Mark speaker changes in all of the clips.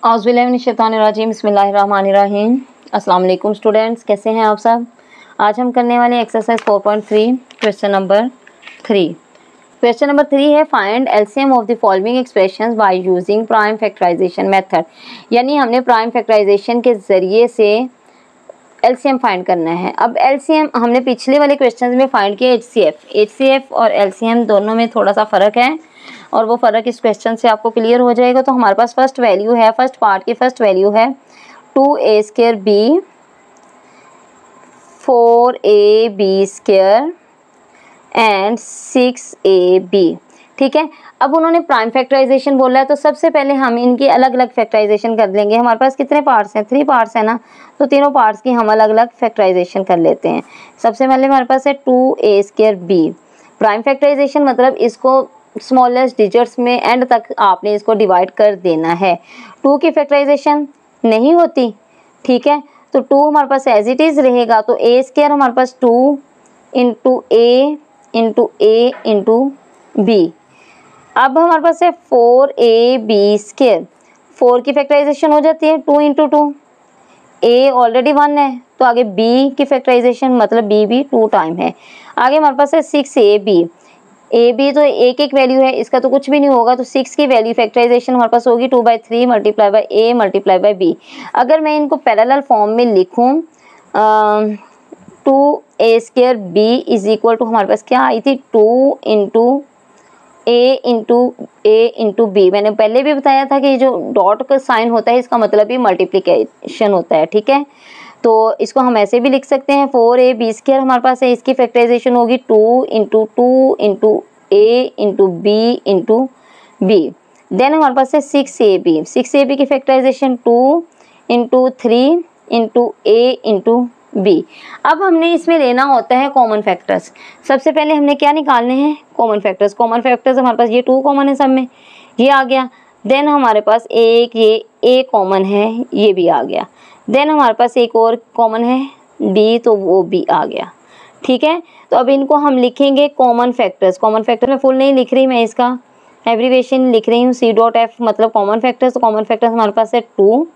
Speaker 1: औज़ुबिल्लाहिमिनश्शैतानिर्रजीम बिस्मिल्लाहिर्रहमानिर्रहीम। अस्सलाम वालेकुम स्टूडेंट्स, कैसे हैं आप सब। आज हम करने वाले exercise 4.3 question number 3। Question number 3 है find LCM of the following expressions by using prime factorisation method. यानी हमने प्राइम फैक्टराइजेशन के ज़रिए से एलसीएम फाइंड करना है। अब एलसीएम हमने पिछले वाले क्वेश्चन में फाइंड किया एचसीएफ और एलसीएम दोनों में थोड़ा सा फ़र्क है और वो फ़र्क इस क्वेश्चन से आपको क्लियर हो जाएगा। तो हमारे पास फर्स्ट वैल्यू है, फर्स्ट पार्ट की फर्स्ट वैल्यू है 2a² b 4ab² and 6ab। ठीक है, अब उन्होंने प्राइम फैक्टराइजेशन बोला है तो सबसे पहले हम इनकी अलग अलग फैक्टराइजेशन कर लेंगे। हमारे पास कितने पार्ट्स हैं, 3 पार्ट्स है ना, तो तीनों पार्ट्स की हम अलग अलग फैक्टराइजेशन कर लेते हैं। सबसे पहले हमारे पास है 2a² b। प्राइम फैक्टराइजेशन मतलब इसको स्मॉलेस्ट डिजिट्स में एंड तक आपने इसको डिवाइड कर देना है। 2 की फैक्टराइजेशन नहीं होती, ठीक है, तो 2 हमारे पास एज इट इज़ रहेगा। तो a² हमारे पास 2 into a into a into b। अब हमारे पास है 4ab²। 4 की फैक्टराइजेशन हो जाती है 2 इंटू 2, a ऑलरेडी 1 है तो आगे b की फैक्टराइजेशन मतलब b भी 2 टाइम है। आगे हमारे पास है 6ab। ab तो एक एक वैल्यू है, इसका तो कुछ भी नहीं होगा, तो 6 की वैल्यू फैक्टराइजेशन हमारे पास होगी 2/3 multiply by a multiply by b। अगर मैं इनको पैरेलल फॉर्म में लिखूं 2a² b is equal to हमारे पास क्या आई थी 2 इंटू a इंटू b। मैंने पहले भी बताया था कि जो डॉट का साइन होता है इसका मतलब ही मल्टीप्लिकेशन होता है। ठीक है, तो इसको हम ऐसे भी लिख सकते हैं 4ab² हमारे पास है, इसकी फैक्टराइजेशन होगी 2 into a into b into b। Then हमारे पास है 6ab की factorisation 2 into 3 into a into b। अब हमने इसमें लेना होता है कॉमन फैक्टर्स। सबसे पहले हमने क्या निकालने हैं, कॉमन फैक्टर्स। कॉमन फैक्टर्स हमारे पास ये 2 कॉमन है सब में, ये आ गया। देन हमारे पास एक ये a कॉमन है, ये भी आ गया। देन हमारे पास एक और कॉमन है b, तो वो भी आ गया। ठीक है, तो अब इनको हम लिखेंगे कॉमन फैक्टर्स। कॉमन फैक्टर में फुल नहीं लिख रही मैं, इसका एब्रीविएशन लिख रही हूँ C.F मतलब कॉमन फैक्टर्स। तो कॉमन फैक्टर्स हमारे पास है 2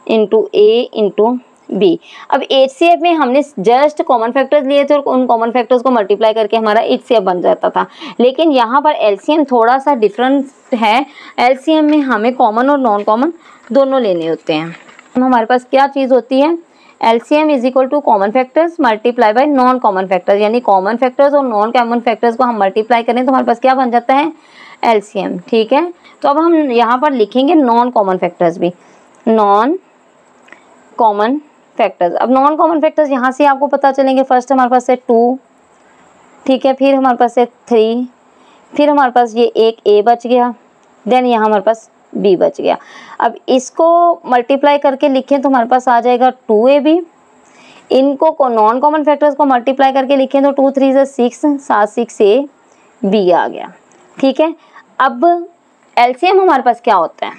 Speaker 1: इंटू a इंटू b। अब HCF में हमने जस्ट कॉमन फैक्टर्स लिए थे और उन कॉमन फैक्टर्स को मल्टीप्लाई करके हमारा HCF बन जाता था, लेकिन यहाँ पर LCM थोड़ा सा डिफरेंट है। LCM में हमें कॉमन और नॉन कॉमन दोनों लेने होते हैं। हमारे पास क्या चीज़ होती है, LCM is equal to common factors multiply by non common factors. यानी कॉमन फैक्टर्स और नॉन कॉमन फैक्टर्स को हम मल्टीप्लाई करें तो हमारे पास क्या बन जाता है, LCM। ठीक है, तो अब हम यहाँ पर लिखेंगे नॉन कॉमन फैक्टर्स भी, नॉन कॉमन फैक्टर्स। अब नॉन कॉमन फैक्टर्स यहाँ से आपको पता चलेंगे। फर्स्ट हमारे पास है 2, ठीक है, फिर हमारे पास है 3, फिर हमारे पास ये एक a बच गया, देन यहाँ हमारे पास b बच गया। अब इसको मल्टीप्लाई करके लिखें तो हमारे पास आ जाएगा 2ab। इनको नॉन कॉमन फैक्टर्स को मल्टीप्लाई करके लिखें तो 2 3 6, 7 6a b आ गया। ठीक है, अब LCM हमारे पास क्या होता है,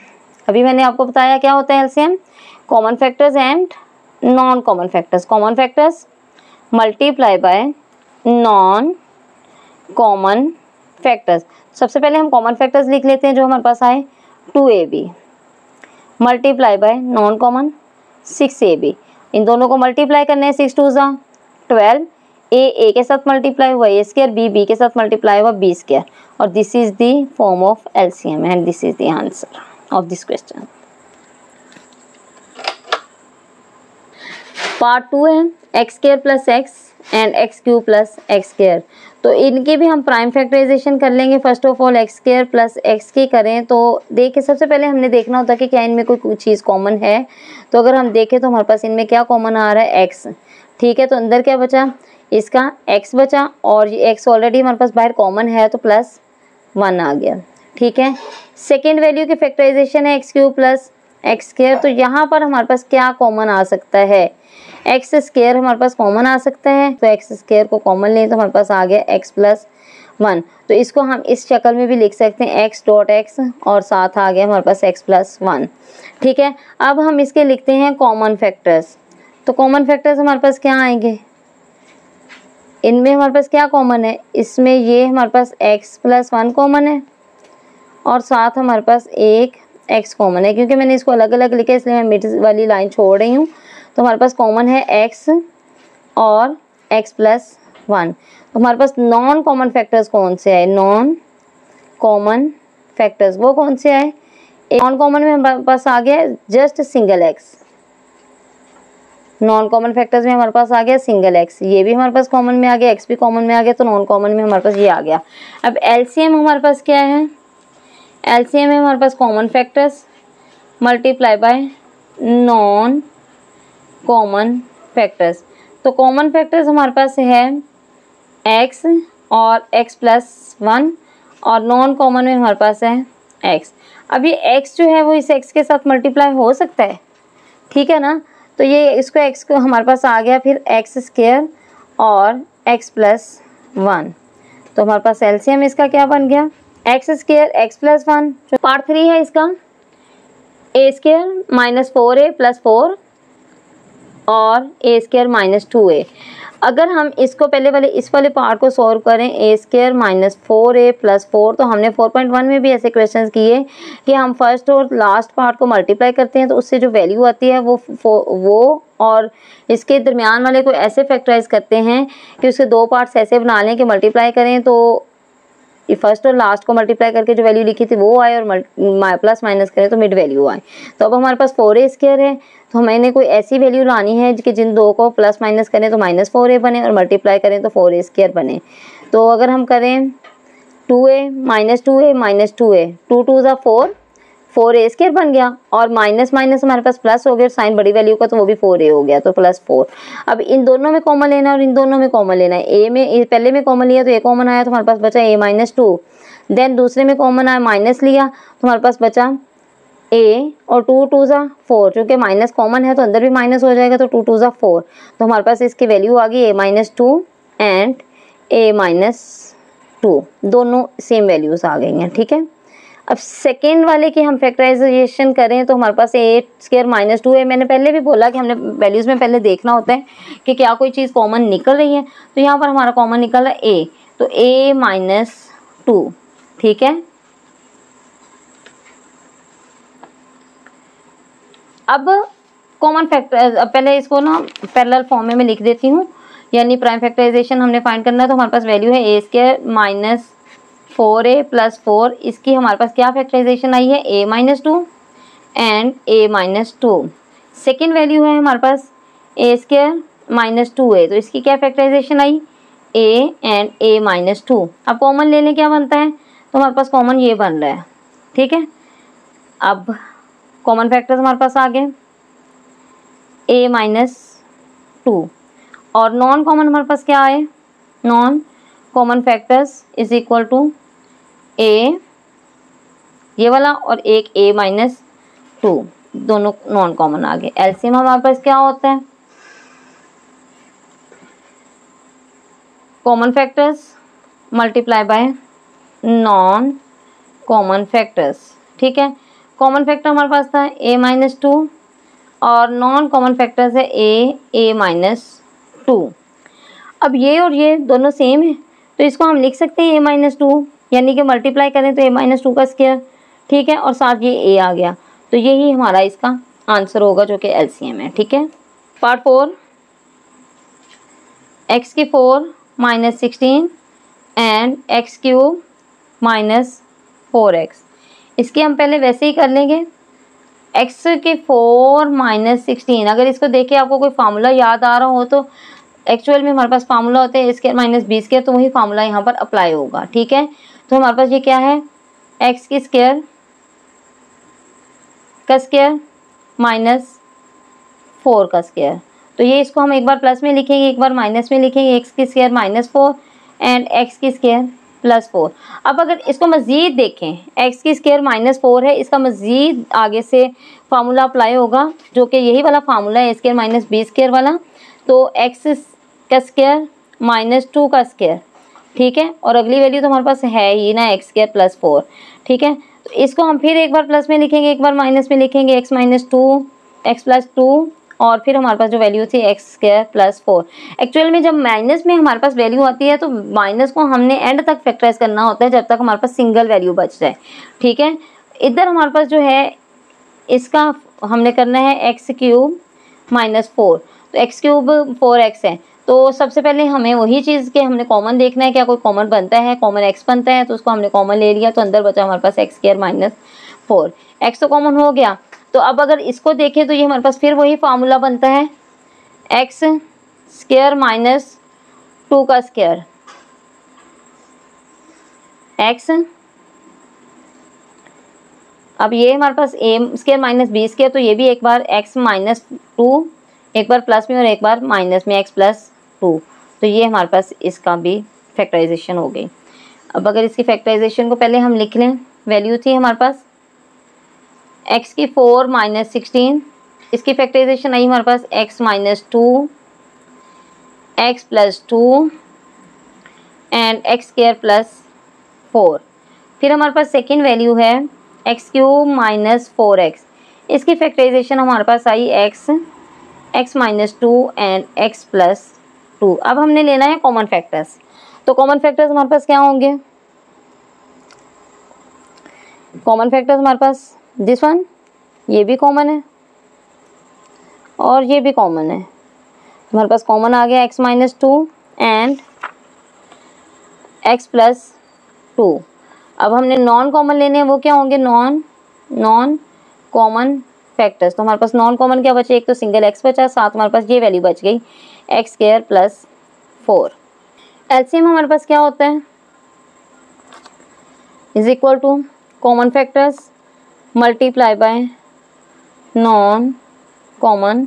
Speaker 1: अभी मैंने आपको बताया क्या होता है LCM, common factors and non common factors. Common factors multiply by non common factors. सबसे पहले हम कॉमन फैक्टर्स लिख लेते हैं जो हमारे पास आए 2ab multiply by non common 6ab। इन दोनों को मल्टीप्लाई करना है, 6 2 12, a के साथ मल्टीप्लाई हुआ a² b के साथ मल्टीप्लाई हुआ b², और this is the form of LCM and this is the answer of this question. Part 2 है x² plus x and x³ plus x²। तो इनके भी हम प्राइम फैक्टराइजेशन कर लेंगे। First of all x² plus x की करें तो देखिए, सबसे पहले हमने देखना होता है कि क्या इनमें कोई चीज़ कॉमन है। तो अगर हम देखें तो हमारे पास इनमें क्या कॉमन आ रहा है, x। ठीक है, तो अंदर क्या बचा, इसका x बचा, और ये x ऑलरेडी हमारे पास बाहर कॉमन है तो +1 आ गया। ठीक है, सेकेंड वैल्यू की फैक्टराइजेशन है x³ प्लस x²। तो यहाँ पर हमारे पास क्या कॉमन आ सकता है, x² हमारे पास कॉमन आ सकता है, तो x² को कॉमन लें तो हमारे पास आ गया x + 1। तो इसको हम इस शक्ल में भी लिख सकते हैं x.x, और साथ आ गया हमारे पास x + 1। ठीक है, अब हम इसके लिखते हैं कॉमन फैक्टर्स। तो कॉमन फैक्टर्स हमारे पास क्या आएंगे, इनमें हमारे पास क्या कॉमन है, इसमें ये हमारे पास x + 1 कॉमन है, और साथ हमारे पास एक x कॉमन है, क्योंकि मैंने इसको अलग अलग लिखा है इसलिए मैं मिड वाली लाइन छोड़ रही हूँ। तो हमारे पास कॉमन है x और x प्लस 1। तो हमारे पास नॉन कॉमन फैक्टर्स कौन से आए? नॉन कॉमन फैक्टर्स वो कौन से आए? नॉन कॉमन में हमारे पास आ गया just single x। Non common factors में हमारे पास आ गया सिंगल x, ये भी हमारे पास कॉमन में आ गया, x भी कॉमन में आ गया, तो नॉन कॉमन में हमारे पास ये आ गया। अब एलसीएम हमारे पास क्या है? एलसीएम है हमारे पास common factors multiply by non common factors. तो कॉमन फैक्टर्स हमारे पास है x और x प्लस 1 और नॉन कॉमन में हमारे पास है x। अब ये x जो है वो इस x के साथ मल्टीप्लाई हो सकता है, ठीक है ना। तो ये इसको x को हमारे पास आ गया फिर x स्क्वायर और x प्लस 1। तो हमारे पास एलसीएम इसका क्या बन गया? x square x plus 1। Part 3 है इसका, a square minus 4a plus 4 और a स्क्वायर माइनस 2a। अगर हम इसको पहले वाले इस वाले पार्ट को सॉल्व करें a square minus 4a plus 4, तो हमने 4.1 में भी ऐसे क्वेश्चंस किए कि हम फर्स्ट और लास्ट पार्ट को मल्टीप्लाई करते हैं तो उससे जो वैल्यू आती है वो और इसके दरमियान वाले को ऐसे फैक्टराइज करते हैं कि उसके दो पार्ट्स ऐसे बना लें कि मल्टीप्लाई करें तो फर्स्ट और लास्ट को मल्टीप्लाई करके जो वैल्यू लिखी थी वो आए और प्लस माइनस करें तो मिड वैल्यू आए। तो अब हमारे पास 4a स्क्वायर है, तो हमें कोई ऐसी वैल्यू लानी है कि जिन दो को प्लस माइनस करें तो माइनस 4a बने और मल्टीप्लाई करें तो 4a स्क्वायर बने। तो अगर हम करें 2a minus 2a minus 2a, 2 2 ज़ा 4, 4a स्क्वायर बन गया और माइनस माइनस हमारे पास प्लस हो गया, साइन बड़ी वैल्यू का तो वो भी 4a हो गया, तो प्लस 4। अब इन दोनों में कॉमन लेना है और इन दोनों में कॉमन लेना है। ए में पहले में कॉमन लिया तो a कॉमन आया तो हमारे पास बचा a माइनस 2। देन दूसरे में कॉमन आया माइनस लिया तो हमारे पास बचा a और 2 2 ज़ा 4, क्योंकि माइनस कॉमन है तो अंदर भी माइनस हो जाएगा तो 2 2 ज़ा 4। तो हमारे पास इसकी वैल्यू आ गई a minus 2 and a minus 2, दोनों सेम वैल्यूज आ गई हैं, ठीक है। अब सेकेंड वाले की हम फैक्टराइजेशन करें तो हमारे पास a स्क्वायर माइनस 2 है। मैंने पहले भी बोला कि हमने वैल्यूज़ में पहले देखना होता है कि क्या कोई चीज़ कॉमन निकल रही है, तो यहाँ पर हमारा कॉमन निकल रहा है a, तो a माइनस 2, ठीक है। अब कॉमन फैक्टर पहले इसको ना पैरेलल फॉर्म में मैं लिख देती हूँ, यानी प्राइम फैक्टराइजेशन हमने फाइंड करना है। तो हमारे पास वैल्यू है a square minus 4a plus 4, इसकी हमारे पास क्या फैक्टराइजेशन आई है? a minus 2 and a minus 2। Second value है हमारे पास a स्क्वायर माइनस 2a, तो इसकी क्या फैक्टराइजेशन आई? a and a minus 2। अब कॉमन ले लें, क्या बनता है? तो हमारे पास कॉमन ये बन रहा है, ठीक है। अब कॉमन फैक्टर्स हमारे पास आ गए a माइनस 2 और नॉन कॉमन हमारे पास क्या आए? Non common factors is equal to a ये वाला और एक a माइनस 2, दोनों नॉन कॉमन आ गए। एलसीएम हमारे पास क्या होता है? Common factors multiply by non common factors, ठीक है। कॉमन फैक्टर हमारे पास था a माइनस 2 और नॉन कॉमन फैक्टर्स है a माइनस 2। अब ये और ये दोनों सेम है तो इसको हम लिख सकते हैं a माइनस 2, यानी कि मल्टीप्लाई करें तो a माइनस 2 का स्क्वायर, ठीक है, और साथ ये a आ गया। तो यही हमारा इसका आंसर होगा जो कि एलसीएम है, ठीक है। पार्ट 4, x की 4 minus 16 and x cube minus 4x, इसके हम पहले वैसे ही कर लेंगे। x के 4 माइनस 16, अगर इसको देखे आपको कोई फार्मूला याद आ रहा हो तो एक्चुअल में हमारे पास फार्मूला होता है a square minus b square, तो वही फार्मूला यहाँ पर अप्लाई होगा, ठीक है। तो हमारे पास ये क्या है? x की स्क्वायर का स्क्वायर माइनस 4 का स्क्वायर, तो ये इसको हम एक बार प्लस में लिखेंगे एक बार माइनस में लिखेंगे। x की स्क्वायर माइनस 4 एंड x की स्क्वायर प्लस 4। अब अगर इसको मज़ीद देखें, x की स्क्वायर माइनस 4 है, इसका मज़ीद आगे से फार्मूला अप्लाई होगा जो कि यही वाला फार्मूला है a square minus b square वाला। तो x का स्क्वायर माइनस 2 का स्क्वायर, ठीक है, और अगली वैल्यू तो हमारे पास है ही ना x स्क्वायर प्लस 4, ठीक है। तो इसको हम फिर एक बार प्लस में लिखेंगे एक बार माइनस में लिखेंगे, x माइनस 2 x प्लस 2 और फिर हमारे पास जो वैल्यू थी x स्क्वायर प्लस 4। एक्चुअल में जब माइनस में हमारे पास वैल्यू आती है तो माइनस को हमने एंड तक फैक्टराइज करना होता है जब तक हमारे पास सिंगल वैल्यू बच जाए, ठीक है। इधर हमारे पास जो है इसका हमने करना है एक्स क्यूब माइनस 4, तो एक्स क्यूब 4x है। तो सबसे पहले हमें वही चीज़ के हमने कॉमन देखना है, क्या कोई कॉमन बनता है, कॉमन x बनता है, तो उसको हमने कॉमन ले लिया, तो अंदर बचा हमारे पास एक्स स्क्वायर माइनस 4, x तो कॉमन हो गया। तो अब अगर इसको देखें तो ये हमारे पास फिर वही फार्मूला बनता है एक्स स्क्वायर माइनस 2 का स्क्वायर, एक्स, अब ये हमारे पास ए स्क्वायर माइनस बी स्क्वायर, तो ये भी एक बार x माइनस 2, एक बार प्लस में और एक बार माइनस में x प्लस 2, तो ये हमारे पास इसका भी फैक्टराइजेशन हो गई। अब अगर इसकी फैक्टराइजेशन को पहले हम लिख लें, वैल्यू थी हमारे पास x की 4 माइनस 16, इसकी फैक्टराइजेशन आई हमारे पास x minus 2 x plus 2 and x square plus 4। फिर हमारे पास सेकेंड वैल्यू है एक्स क्यूब माइनस 4x, इसकी फैक्टराइजेशन हमारे पास आई x minus 2 and x plus 2। अब हमने लेना है कॉमन फैक्टर्स, तो कॉमन फैक्टर्स हमारे पास क्या होंगे, कॉमन फैक्टर्स हमारे पास दिस वन, ये भी कॉमन है और ये भी कॉमन है, हमारे पास कॉमन आ गया x minus 2 and x plus 2। अब हमने नॉन कॉमन लेने हैं, वो क्या होंगे, नॉन कॉमन फैक्टर्स। तो हमारे पास नॉन कॉमन क्या बचे, एक तो सिंगल x बचा, साथ हमारे पास ये वैल्यू बच गई एक्स स्क्वायर प्लस 4। एलसीएम हमारे पास क्या होता है, is equal to common factors multiply by non common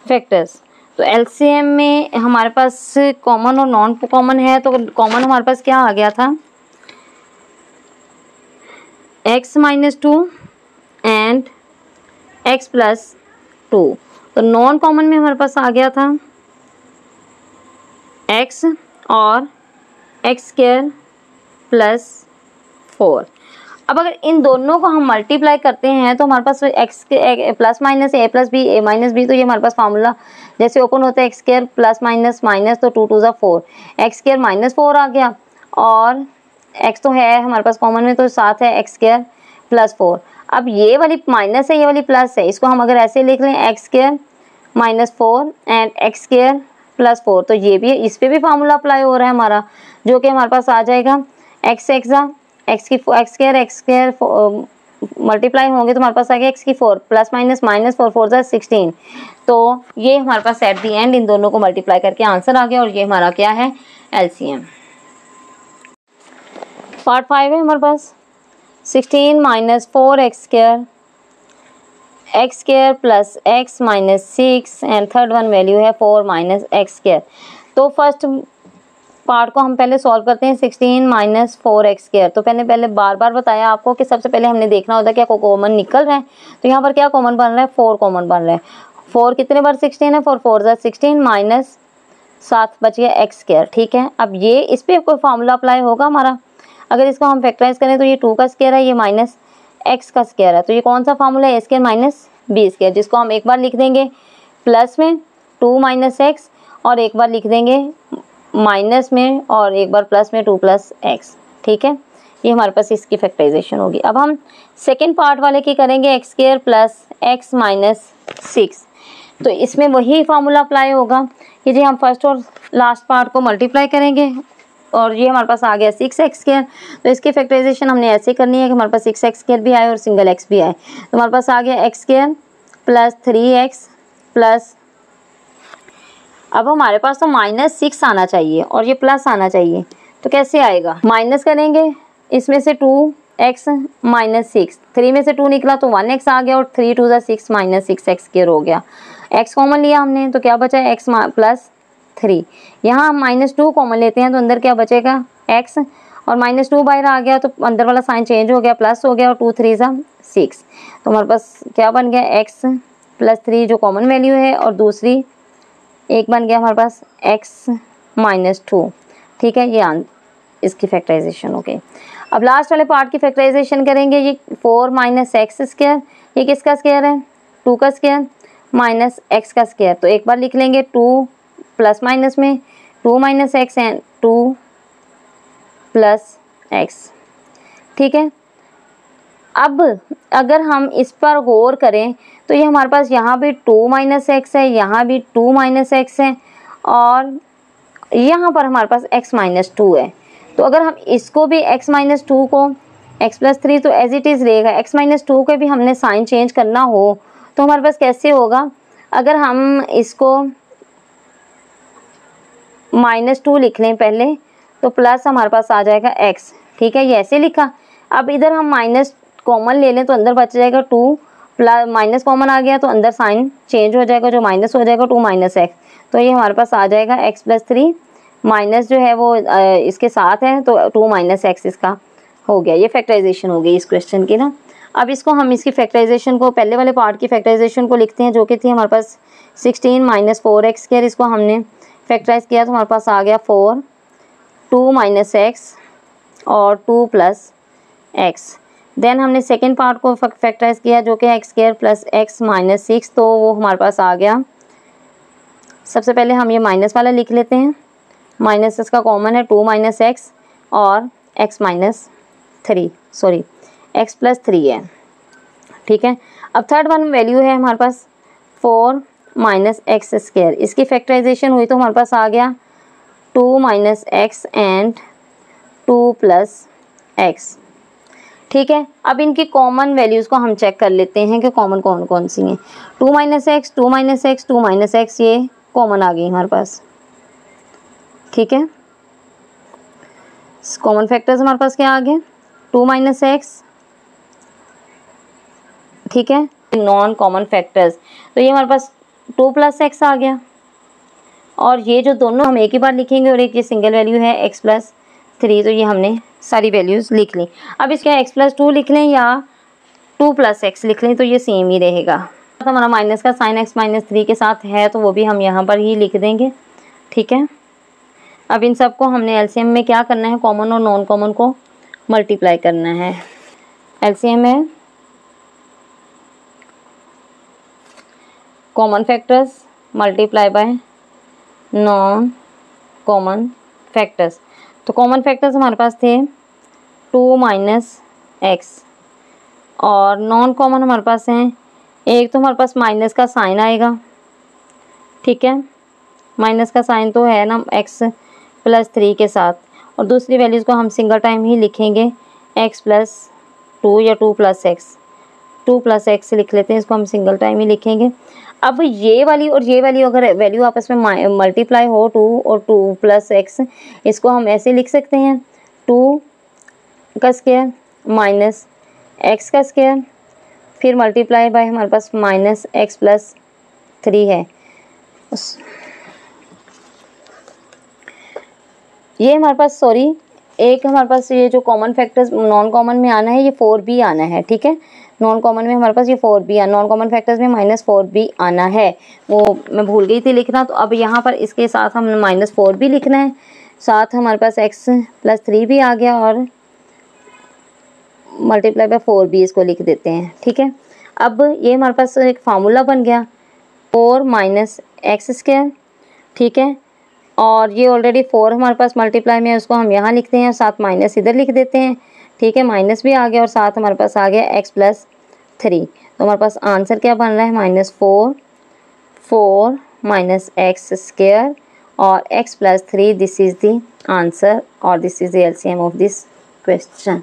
Speaker 1: factors. तो एलसीएम में हमारे पास कॉमन और नॉन कॉमन है, तो कॉमन हमारे पास क्या आ गया था x minus 2 and x plus 2। तो नॉन कॉमन में हमारे पास आ गया था x और एक्स स्क्वायर प्लस 4। अब अगर इन दोनों को हम मल्टीप्लाई करते हैं तो हमारे पास एक्स प्लस माइनस ए प्लस बी, ए माइनस बी, तो ये हमारे पास फार्मूला जैसे ओपन होता है x square plus minus minus, तो 2 2 4, एक्स स्क्वायर माइनस 4 आ गया और x तो है हमारे पास कॉमन में, तो साथ है एक्स स्क्वायर प्लस 4। अब ये वाली माइनस है, ये वाली प्लस है, इसको हम अगर ऐसे लिख लें x square minus 4 and x square plus 4, तो ये भी इस पर भी फार्मूला अप्लाई हो रहा है हमारा, जो कि हमारे पास आ जाएगा एक्स एक्सा एक्स स्क्वायर मल्टीप्लाई होंगे तो हमारे पास आ गया एक्स की 4 प्लस माइनस माइनस 4 4 जा 16। तो ये हमारे पास एट दी एंड इन दोनों को मल्टीप्लाई करके आंसर आ गया और ये हमारा क्या है एलसीएम। पार्ट 5 है हमारे पास 16 minus 4 x square plus x minus 6 and third one value है 4 माइनस एक्स स्क्वायर। तो फर्स्ट पार्ट को हम पहले सॉल्व करते हैं 16 माइनस 4 एक्स स्क्वायर। तो पहले बार बार बताया आपको कि सबसे पहले हमने देखना होता है क्या कॉमन निकल रहा है, तो यहाँ पर क्या कॉमन बन रहा है 4 कॉमन बन रहा है। 4 कितने बार 16 है, 4 4 जा 16 माइनस 7 बच गया एक्स स्क्वायर। ठीक है, अब ये इस पर कोई फार्मूला अप्लाई होगा हमारा, अगर इसको हम फैक्टराइज करें तो ये 2 का स्क्वायर है, ये माइनस एक्स का स्क्वायर है, तो ये कौन सा फार्मूला है ए स्क्वायर माइनस बी स्क्वायर, जिसको हम एक बार लिख देंगे प्लस में 2 माइनस एक्स और एक बार लिख देंगे माइनस में और एक बार प्लस में 2 प्लस एक्स। ठीक है, ये हमारे पास इसकी फैक्टराइजेशन होगी। अब हम सेकेंड पार्ट वाले की करेंगे x square plus x minus 6, तो इसमें वही फार्मूला अप्लाई होगा कि जी हम फर्स्ट और लास्ट पार्ट को मल्टीप्लाई करेंगे और ये हमारे पास आ गया 6 एक्स स्क्वायर। तो इसकी फैक्टराइजेशन हमने ऐसे करनी है कि हमारे पास 6 एक्स स्क्वायर भी आए और सिंगल एक्स भी आए, तो हमारे पास आ गया x square plus 3x plus, अब हमारे पास तो माइनस 6 आना चाहिए और ये प्लस आना चाहिए, तो कैसे आएगा, माइनस करेंगे इसमें से 2x माइनस 6, 3 में से 2 निकला तो 1x आ गया और 3 2 6 माइनस 6 एक्स स्क्वायर हो गया। x कॉमन लिया हमने तो क्या बचा x प्लस 3, यहाँ हम माइनस 2 कॉमन लेते हैं तो अंदर क्या बचेगा x और माइनस 2 बाहर आ गया तो अंदर वाला साइन चेंज हो गया प्लस हो गया और 2 3 6, तो हमारे पास क्या बन गया x प्लस 3 जो कॉमन वैल्यू है और दूसरी एक बन गया हमारे पास x माइनस 2। ठीक है, ये इसकी फैक्टराइजेशन हो गई। अब लास्ट वाले पार्ट की फैक्टराइजेशन करेंगे, ये 4 माइनस एक्स स्क्वायर, ये किसका स्क्वायर है 2 का स्क्वायर माइनस एक्स का स्क्वायर, तो एक बार लिख लेंगे 2 प्लस माइनस में 2 minus x and 2 plus x. ठीक है, अब अगर हम इस पर गौर करें तो ये हमारे पास यहाँ भी 2 माइनस एक्स है, यहाँ भी 2 माइनस एक्स है, और यहाँ पर हमारे पास x माइनस 2 है। तो अगर हम इसको भी x माइनस 2 को x प्लस 3 तो एज इट इज़ रहेगा। x माइनस 2 के भी हमने साइन चेंज करना हो तो हमारे पास कैसे होगा, अगर हम इसको -2 लिख लें पहले तो प्लस हमारे पास आ जाएगा x, ठीक है, ये ऐसे लिखा। अब इधर हम माइनस कॉमन ले लें तो अंदर बच जाएगा 2, प्लस माइनस कॉमन आ गया तो अंदर साइन चेंज हो जाएगा, जो माइनस हो जाएगा 2 माइनस एक्स, तो ये हमारे पास आ जाएगा x प्लस 3, माइनस जो है वो इसके साथ है तो 2 माइनस एक्स इसका हो गया। ये फैक्टराइजेशन हो गई इस क्वेश्चन की ना। अब इसको हम इसकी फैक्टराइजेशन को, पहले वाले पार्ट की फैक्टराइजेशन को लिखते हैं जो कि थी हमारे पास 16 माइनस 4x²। इसको हमने फैक्टराइज किया तो हमारे पास आ गया 4, 2 माइनस एक्स और 2 प्लस एक्स। देन हमने सेकेंड पार्ट को फैक्टराइज किया जो कि x² प्लस x माइनस 6, तो वो हमारे पास आ गया। सबसे पहले हम ये माइनस वाला लिख लेते हैं, माइनस इसका कॉमन है 2 माइनस एक्स और x minus 3, sorry x plus 3 है, ठीक है। अब थर्ड वन वैल्यू है हमारे पास 4 माइनस x²। इसकी फैक्टराइजेशन हुई तो हमारे पास आ गया 2 minus x and 2 plus x, ठीक है। अब इनकी कॉमन वैल्यूज़ को हम चेक कर लेते हैं कि कॉमन कौन कौन सी हैं। 2 minus x, 2 minus x, 2 minus x, ये कॉमन आ गई हमारे पास, ठीक है। कॉमन फैक्टर्स हमारे पास क्या आ गए, 2 माइनस एक्स, ठीक है। नॉन कॉमन फैक्टर्स तो ये हमारे पास 2 प्लस एक्स आ गया, और ये जो दोनों हम एक ही बार लिखेंगे और एक ये सिंगल वैल्यू है x प्लस 3, तो ये हमने सारी वैल्यूज़ लिख ली। अब इसका x प्लस 2 लिख लें या 2 प्लस एक्स लिख लें तो ये सेम ही रहेगा। तो हमारा माइनस का साइन x माइनस 3 के साथ है तो वो भी हम यहाँ पर ही लिख देंगे, ठीक है। अब इन सबको हमने एलसीएम में क्या करना है, कॉमन और नॉन कॉमन को मल्टीप्लाई करना है। एलसीएम है common factors multiply by non common factors. तो कॉमन फैक्टर्स हमारे पास थे 2 माइनस एक्स, और नॉन कॉमन हमारे पास हैं, एक तो हमारे पास माइनस का साइन आएगा, ठीक है, माइनस का साइन तो है ना x प्लस 3 के साथ, और दूसरी वैल्यूज़ को हम सिंगल टाइम ही लिखेंगे x प्लस 2 या 2 प्लस एक्स, 2 प्लस एक्स लिख लेते हैं, इसको हम सिंगल टाइम ही लिखेंगे। अब ये वाली और ये वाली अगर वैल्यू आपस में मल्टीप्लाई हो 2 और 2 प्लस एक्स, इसको हम ऐसे लिख सकते हैं 2 का स्क्वायर माइनस एक्स का स्क्वायर, फिर मल्टीप्लाई बाय हमारे पास माइनस एक्स प्लस 3 है। ये हमारे पास सॉरी एक हमारे पास ये जो कॉमन फैक्टर्स नॉन कॉमन में आना है ये 4b आना है, ठीक है। नॉन कॉमन में हमारे पास ये 4b आना, नॉन कॉमन फैक्टर्स में -4b आना है, वो मैं भूल गई थी लिखना। तो अब यहाँ पर इसके साथ हम -4b लिखना है, साथ हमारे पास x प्लस 3 भी आ गया और मल्टीप्लाई बाय 4b इसको लिख देते हैं, ठीक है। अब ये हमारे पास एक फार्मूला बन गया 4 माइनस x², ठीक है, और ये ऑलरेडी 4 हमारे पास मल्टीप्लाई में है, उसको हम यहाँ लिखते हैं, साथ माइनस इधर लिख देते हैं, ठीक है, माइनस भी आ गया और साथ हमारे पास आ गया x प्लस 3। तो हमारे पास आंसर क्या बन रहा है -4 माइनस x² और x plus 3, this is the answer और this is the LCM of this question.